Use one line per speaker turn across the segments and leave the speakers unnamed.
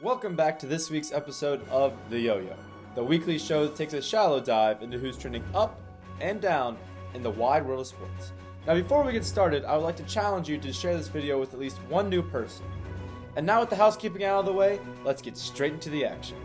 Welcome back to this week's episode of The Yo-Yo, the weekly show that takes a shallow dive into who's trending up and down in the wide world of sports. Now before we get started, I would like to challenge you to share this video with at least one new person. And now with the housekeeping out of the way, let's get straight into the action.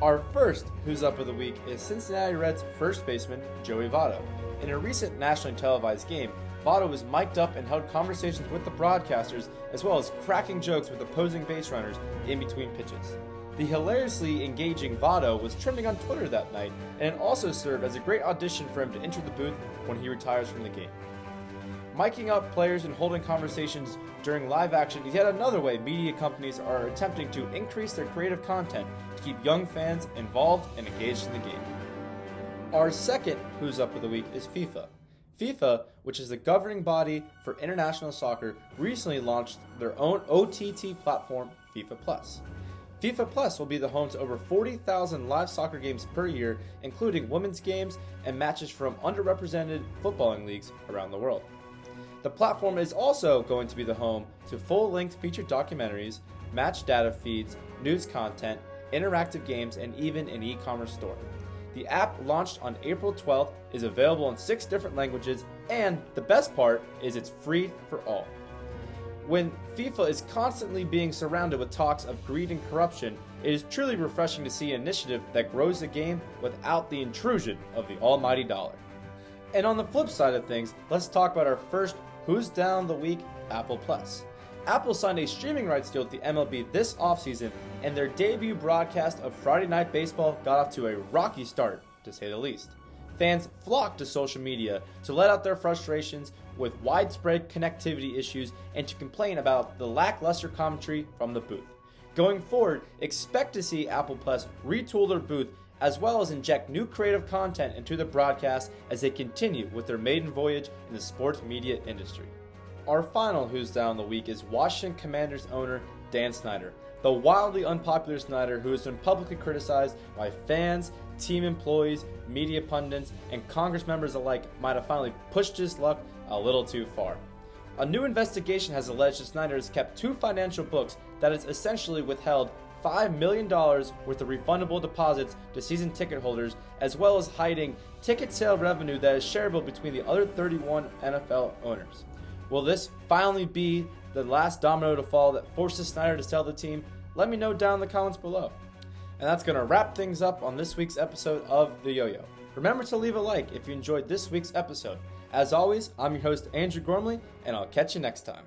Our first Who's Up of the Week is Cincinnati Reds first baseman Joey Votto. In a recent nationally televised game, Votto was mic'd up and held conversations with the broadcasters as well as cracking jokes with opposing base runners in between pitches. The hilariously engaging Votto was trending on Twitter that night, and it also served as a great audition for him to enter the booth when he retires from the game. Miking up players and holding conversations during live action is yet another way media companies are attempting to increase their creative content to keep young fans involved and engaged in the game. Our second Who's Up of the Week is FIFA. FIFA, which is the governing body for international soccer, recently launched their own OTT platform, FIFA Plus. FIFA Plus will be the home to over 40,000 live soccer games per year, including women's games and matches from underrepresented footballing leagues around the world. The platform is also going to be the home to full-length featured documentaries, match data feeds, news content, interactive games, and even an e-commerce store. The app, launched on April 12th, is available in 6 different languages, and the best part is it's free for all. When FIFA is constantly being surrounded with talks of greed and corruption, it is truly refreshing to see an initiative that grows the game without the intrusion of the almighty dollar. And on the flip side of things, let's talk about our first Who's Down the Week, Apple Plus. Apple signed a streaming rights deal with the MLB this offseason, and their debut broadcast of Friday Night Baseball got off to a rocky start, to say the least. Fans flocked to social media to let out their frustrations with widespread connectivity issues and to complain about the lackluster commentary from the booth. Going forward, expect to see Apple Plus retool their booth as well as inject new creative content into the broadcast as they continue with their maiden voyage in the sports media industry. Our final Who's Down the Week is Washington Commanders owner Dan Snyder, the wildly unpopular Snyder who has been publicly criticized by fans, team employees, media pundits, and Congress members alike might have finally pushed his luck a little too far. A new investigation has alleged that Snyder has kept 2 financial books that has essentially withheld $5 million worth of refundable deposits to season ticket holders, as well as hiding ticket sale revenue that is shareable between the other 31 NFL owners. Will this finally be the last domino to fall that forces Snyder to sell the team? Let me know down in the comments below. And that's going to wrap things up on this week's episode of The Yo-Yo. Remember to leave a like if you enjoyed this week's episode. As always, I'm your host Andrew Gormley, and I'll catch you next time.